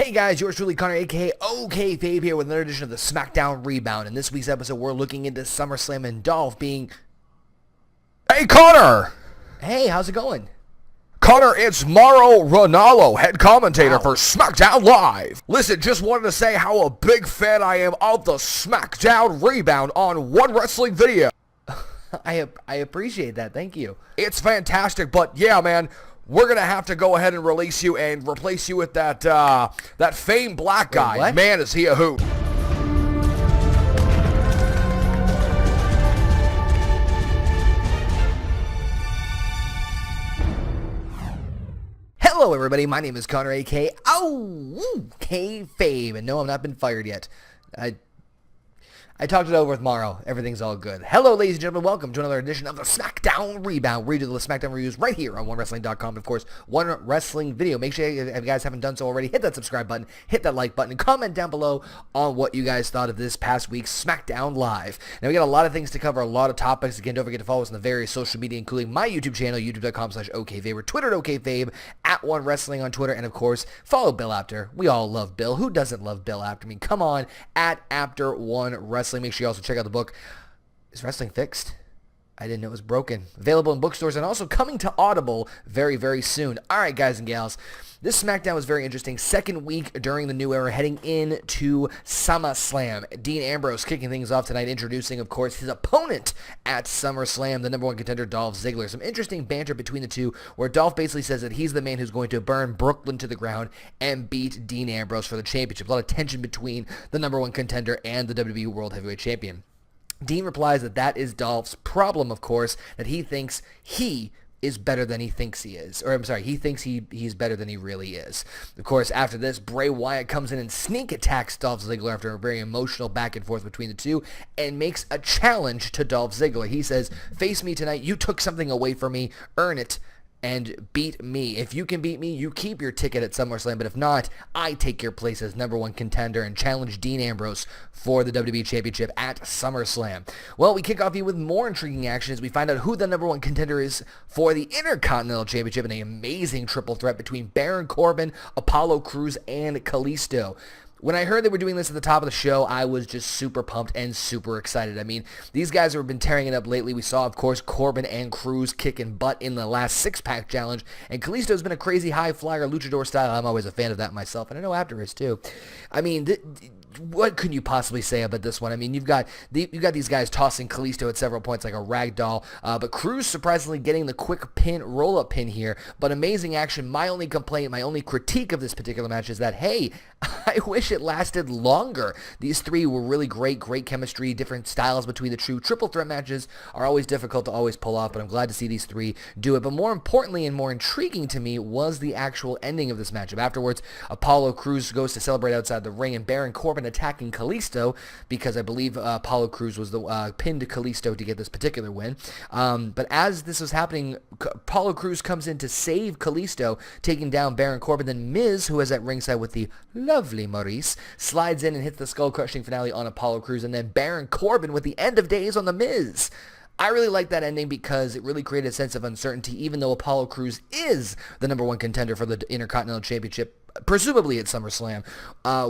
Hey guys, yours truly Connor, aka OKayFabe here with another edition of the Smackdown ReBound. In this week's episode, we're looking into Summerslam and Dolph being... Hey Connor! Hey, how's it going? Connor, it's Mauro Ranallo, head commentator Wow. for Smackdown Live. Listen, just wanted to say how a big fan I am of the Smackdown ReBound on One Wrestling Video. I appreciate that, thank you. It's fantastic, but yeah, man, we're gonna have to go ahead and release you and replace you with that FAMEBLACK guy. what? Man, is he a hoot. Hello everybody, my name is Connor, aka OKayFabe, and no, I've not been fired yet. I talked it over with Mauro. Everything's all good. Hello, ladies and gentlemen. Welcome to another edition of the Smackdown ReBound. We do the Smackdown reviews right here on OneWrestling.com. Of course, One Wrestling Video. Make sure, if you guys haven't done so already, hit that subscribe button, hit that like button, and comment down below on what you guys thought of this past week's Smackdown Live. Now, we got a lot of things to cover, a lot of topics. Again, don't forget to follow us on the various social media, including my YouTube channel, youtube.com/OKayFabe, Twitter at OKayFabe, at One Wrestling on Twitter, and of course, follow Bill Apter. We all love Bill. Who doesn't love Bill Apter? I mean, come on, at Apter One Wrestling. Make sure you also check out the book, Is Wrestling Fixed? I didn't know it was broken. Available in bookstores and also coming to Audible very, very soon. All right, guys and gals. This SmackDown was very interesting. Second week during the new era, heading into Summerslam. Dean Ambrose kicking things off tonight, introducing, of course, his opponent at SummerSlam, the number one contender, Dolph Ziggler. Some interesting banter between the two, where Dolph basically says that he's the man who's going to burn Brooklyn to the ground and beat Dean Ambrose for the championship. A lot of tension between the number one contender and the WWE World Heavyweight Champion. Dean replies that that is Dolph's problem, of course, that he thinks he is better than he thinks he is. Or, I'm sorry, he thinks he's better than he really is. Of course, after this, Bray Wyatt comes in and sneak attacks Dolph Ziggler after a very emotional back and forth between the two and makes a challenge to Dolph Ziggler. He says, "Face me tonight. You took something away from me. Earn it. And beat me. If you can beat me, you keep your ticket at SummerSlam. But if not, I take your place as number one contender and challenge Dean Ambrose for the WWE Championship at SummerSlam." Well, we kick off here with more intriguing action as we find out who the number one contender is for the Intercontinental Championship in an amazing triple threat between Baron Corbin, Apollo Crews, and Kalisto. When I heard they were doing this at the top of the show, I was just super pumped and super excited. I mean, these guys have been tearing it up lately. We saw, of course, Corbin and Crews kicking butt in the last six-pack challenge, and Kalisto's been a crazy high-flyer luchador style. I'm always a fan of that myself, and I know Apter is too. I mean, what could you possibly say about this one? I mean, you've got these guys tossing Kalisto at several points like a rag doll, but Crews surprisingly getting the quick pin, roll-up pin here, but amazing action. My only complaint, my only critique of this particular match is that, hey, I wish it lasted longer. These three were really great chemistry, different styles between the two. Triple threat matches are always difficult to always pull off, but I'm glad to see these three do it. But more importantly and more intriguing to me was the actual ending of this matchup. Afterwards, Apollo Crews goes to celebrate outside the ring, and Baron Corbin attacking Kalisto, because I believe Apollo Crews was the pinned Kalisto to get this particular win. But as this was happening, Apollo Crews comes in to save Kalisto, taking down Baron Corbin. Then Miz, who is at ringside with the lovely Maurice, slides in and hits the skull-crushing finale on Apollo Crews, and then Baron Corbin with the end of days on the Miz. I really like that ending because it really created a sense of uncertainty, even though Apollo Crews is the number one contender for the Intercontinental Championship, presumably at SummerSlam.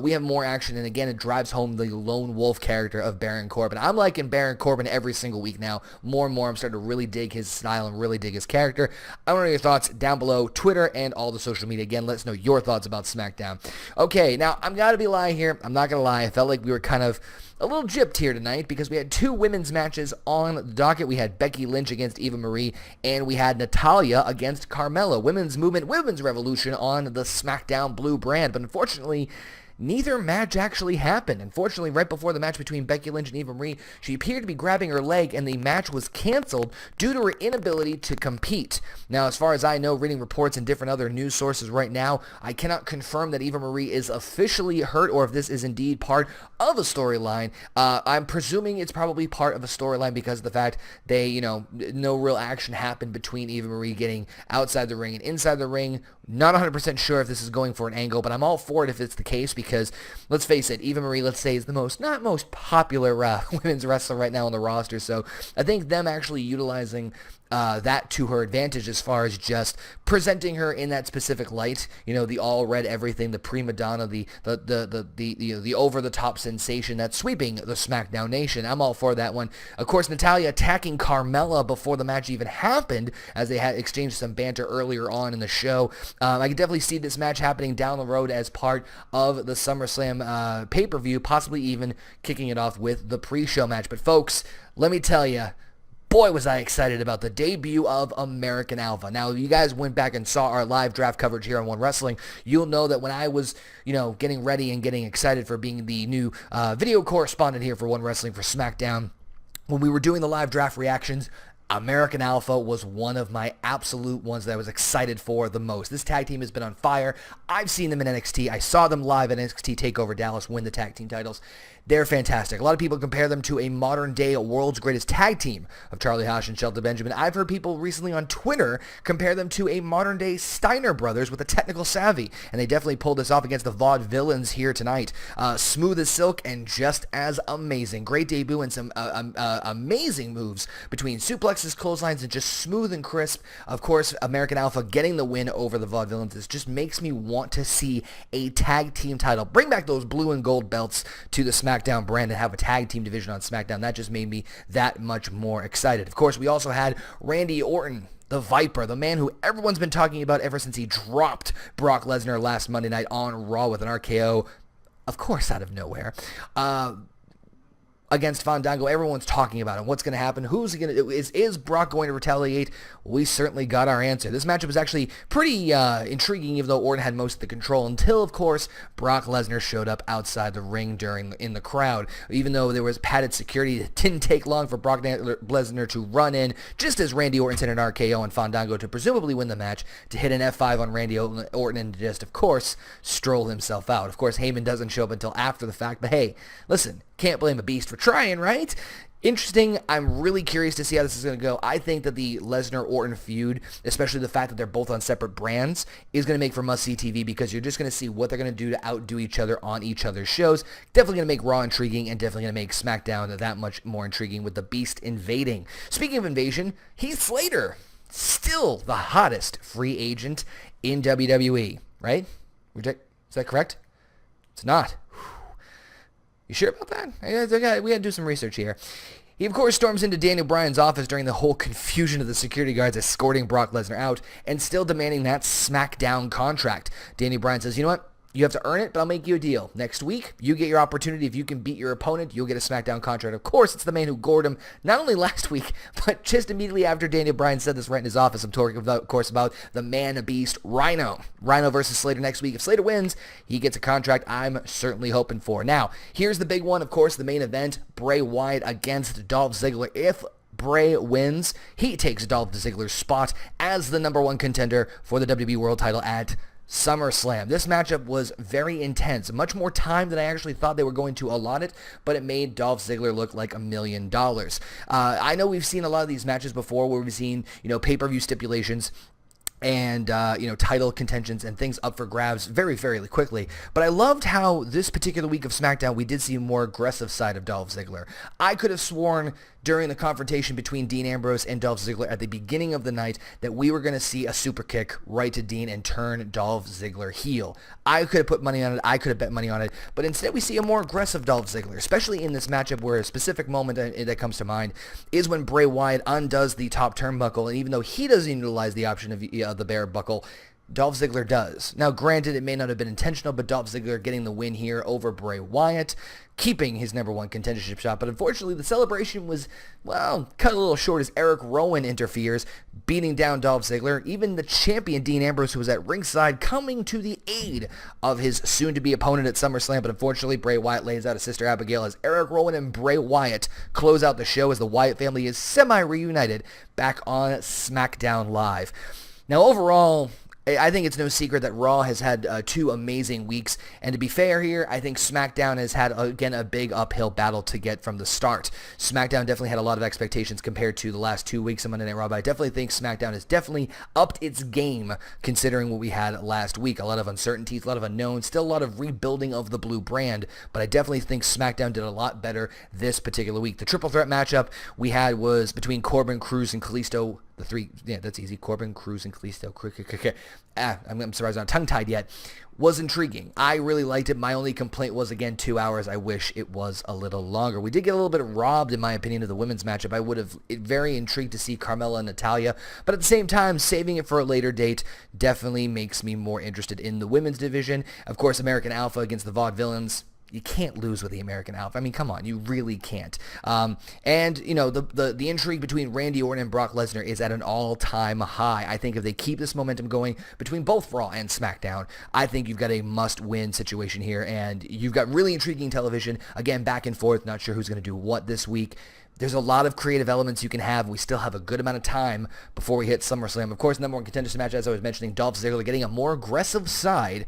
We have more action, and again, it drives home the lone wolf character of Baron Corbin. I'm liking Baron Corbin every single week now. More and more, I'm starting to really dig his style and really dig his character. I want to know your thoughts down below, Twitter and all the social media. Again, let us know your thoughts about SmackDown. Okay, now, I'm going to be lying here. I'm not going to lie. I felt like we were kind of a little gypped here tonight because we had two women's matches on the docket. We had Becky Lynch against Eva Marie, and we had Natalya against Carmella. Women's movement, women's revolution on the SmackDown Blue brand. But unfortunately, neither match actually happened. Unfortunately, right before the match between Becky Lynch and Eva Marie, she appeared to be grabbing her leg, and the match was canceled due to her inability to compete. Now, as far as I know, reading reports and different other news sources right now, I cannot confirm that Eva Marie is officially hurt or if this is indeed part of a storyline. I'm presuming it's probably part of a storyline because of the fact no real action happened between Eva Marie getting outside the ring and inside the ring. Not 100% sure if this is going for an angle, but I'm all for it if it's the case because, let's face it, Eva Marie, let's say, is the not most popular women's wrestler right now on the roster. So I think them actually utilizing that to her advantage as far as just presenting her in that specific light. The all red everything, the prima donna, the over the top sensation that's sweeping the SmackDown Nation. I'm all for that one. Of course, Natalya attacking Carmella before the match even happened, as they had exchanged some banter earlier on in the show. I could definitely see this match happening down the road as part of the SummerSlam pay-per-view, possibly even kicking it off with the pre-show match. But folks, let me tell you, boy, was I excited about the debut of American Alpha. Now, if you guys went back and saw our live draft coverage here on One Wrestling, you'll know that when I was, getting ready and getting excited for being the new video correspondent here for One Wrestling for SmackDown, when we were doing the live draft reactions, American Alpha was one of my absolute ones that I was excited for the most. This tag team has been on fire. I've seen them in NXT. I saw them live at NXT TakeOver Dallas win the tag team titles. They're fantastic. A lot of people compare them to a modern-day world's greatest tag team of Charlie Haas and Shelton Benjamin. I've heard people recently on Twitter compare them to a modern-day Steiner brothers with a technical savvy, and they definitely pulled this off against the Vaudevillains here tonight. Smooth as silk and just as amazing. Great debut and some amazing moves between suplexes, clotheslines, and just smooth and crisp. Of course, American Alpha getting the win over the Vaudevillains. This just makes me want to see a tag team title. Bring back those blue and gold belts to the SmackDown brand and have a tag team division on SmackDown. That just made me that much more excited. Of course, we also had Randy Orton, the Viper, the man who everyone's been talking about ever since he dropped Brock Lesnar last Monday night on Raw with an RKO, of course, out of nowhere. Against Fandango, everyone's talking about him. What's going to happen? Who's he going to? Is Brock going to retaliate? We certainly got our answer. This matchup was actually pretty intriguing, even though Orton had most of the control, until, of course, Brock Lesnar showed up outside the ring in the crowd. Even though there was padded security, it didn't take long for Brock Lesnar to run in, just as Randy Orton hit an RKO on Fandango to presumably win the match, to hit an F5 on Randy Orton and just, of course, stroll himself out. Of course, Heyman doesn't show up until after the fact, but hey, listen, can't blame a beast for trying, right? Interesting. I'm really curious to see how this is going to go. I think that the Lesnar-Orton feud, especially the fact that they're both on separate brands, is going to make for must-see TV, because you're just going to see what they're going to do to outdo each other on each other's shows. Definitely going to make Raw intriguing, and definitely going to make SmackDown that much more intriguing with the Beast invading. Speaking of invasion, Heath Slater, still the hottest free agent in WWE, right? Is that correct? It's not. You sure about that? We got to do some research here. He, of course, storms into Daniel Bryan's office during the whole confusion of the security guards escorting Brock Lesnar out and still demanding that SmackDown contract. Daniel Bryan says, you know what? You have to earn it, but I'll make you a deal. Next week, you get your opportunity. If you can beat your opponent, you'll get a SmackDown contract. Of course, it's the man who gored him, not only last week, but just immediately after Daniel Bryan said this right in his office. I'm talking, of course, about the man-beast Rhino. Rhino versus Slater next week. If Slater wins, he gets a contract I'm certainly hoping for. Now, here's the big one, of course, the main event, Bray Wyatt against Dolph Ziggler. If Bray wins, he takes Dolph Ziggler's spot as the number one contender for the WWE World title at SummerSlam. This matchup was very intense, much more time than I actually thought they were going to allot it, but it made Dolph Ziggler look like $1 million. I know we've seen a lot of these matches before where we've seen, pay-per-view stipulations and, title contentions and things up for grabs very, very quickly. But I loved how this particular week of SmackDown, we did see a more aggressive side of Dolph Ziggler. I could have sworn during the confrontation between Dean Ambrose and Dolph Ziggler at the beginning of the night that we were going to see a super kick right to Dean and turn Dolph Ziggler heel. I could have put money on it. I could have bet money on it. But instead we see a more aggressive Dolph Ziggler, especially in this matchup where a specific moment that comes to mind is when Bray Wyatt undoes the top turnbuckle, and even though he doesn't utilize the option of the bare buckle, Dolph Ziggler does. Now, granted, it may not have been intentional, but Dolph Ziggler getting the win here over Bray Wyatt, keeping his number one contendership shot. But unfortunately, the celebration was, cut a little short as Eric Rowan interferes, beating down Dolph Ziggler. Even the champion, Dean Ambrose, who was at ringside, coming to the aid of his soon-to-be opponent at SummerSlam. But unfortunately, Bray Wyatt lays out his sister Abigail as Eric Rowan and Bray Wyatt close out the show as the Wyatt family is semi-reunited back on SmackDown Live. Now, overall, I think it's no secret that Raw has had 2 amazing weeks, and to be fair here, I think SmackDown has had, again, a big uphill battle to get from the start. SmackDown definitely had a lot of expectations compared to the last 2 weeks of Monday Night Raw, but I definitely think SmackDown has definitely upped its game considering what we had last week. A lot of uncertainties, a lot of unknowns, still a lot of rebuilding of the blue brand, but I definitely think SmackDown did a lot better this particular week. The triple threat matchup we had was between Corbin, Cruz, and Kalisto. The 3, yeah, that's easy. Corbin, Cruz, and Kalisto. I'm surprised I'm not tongue-tied yet. Was intriguing. I really liked it. My only complaint was, again, 2 hours. I wish it was a little longer. We did get a little bit robbed, in my opinion, of the women's matchup. I would have very intrigued to see Carmella and Natalya, but at the same time, saving it for a later date definitely makes me more interested in the women's division. Of course, American Alpha against the Vaudevillains. You can't lose with the American Alpha. I mean, come on, you really can't. And, you know, the intrigue between Randy Orton and Brock Lesnar is at an all-time high. I think if they keep this momentum going between both Raw and SmackDown, I think you've got a must-win situation here, and you've got really intriguing television. Again, back and forth, not sure who's going to do what this week. There's a lot of creative elements you can have. We still have a good amount of time before we hit SummerSlam. Of course, number one contenders match, as I was mentioning, Dolph Ziggler getting a more aggressive side.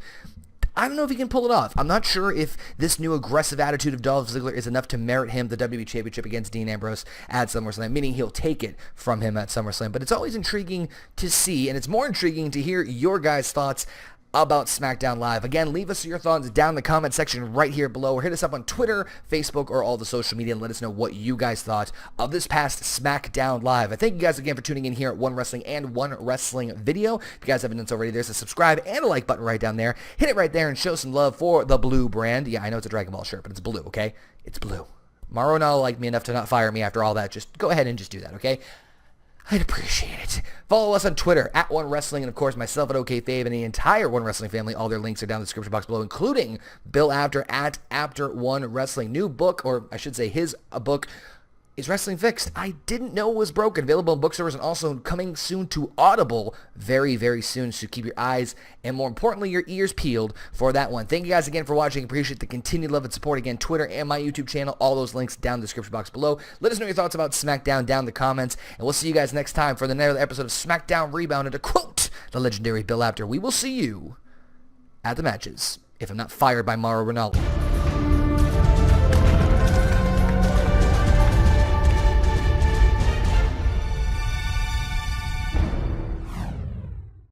I don't know if he can pull it off. I'm not sure if this new aggressive attitude of Dolph Ziggler is enough to merit him the WWE Championship against Dean Ambrose at SummerSlam, meaning he'll take it from him at SummerSlam. But it's always intriguing to see, and it's more intriguing to hear your guys' thoughts about SmackDown Live. Again, leave us your thoughts down in the comment section right here below, or hit us up on Twitter, Facebook, or all the social media and let us know what you guys thought of this past SmackDown Live. I thank you guys again for tuning in here at One Wrestling and One Wrestling Video. If you guys haven't done so already, there's a subscribe and a like button right down there. Hit it right there and show some love for the blue brand. Yeah, I know it's a Dragon Ball shirt, but it's blue, okay? It's blue. Mauro Ranallo liked me enough to not fire me after all that. Just go ahead and just do that, okay? I'd appreciate it. Follow us on Twitter at One Wrestling, and of course myself at OKayFabe and the entire One Wrestling family. All their links are down in the description box below, including Bill Apter at Apter One Wrestling. New book, or I should say his book, is Wrestling Fixed. I didn't know it was broken. Available in bookstores and also coming soon to Audible very, very soon. So keep your eyes and more importantly, your ears peeled for that one. Thank you guys again for watching. Appreciate the continued love and support. Again, Twitter and my YouTube channel. All those links down in the description box below. Let us know your thoughts about SmackDown down in the comments. And we'll see you guys next time for another episode of Smackdown ReBound. And to quote the legendary Bill Apter, we will see you at the matches if I'm not fired by Mauro Ranallo.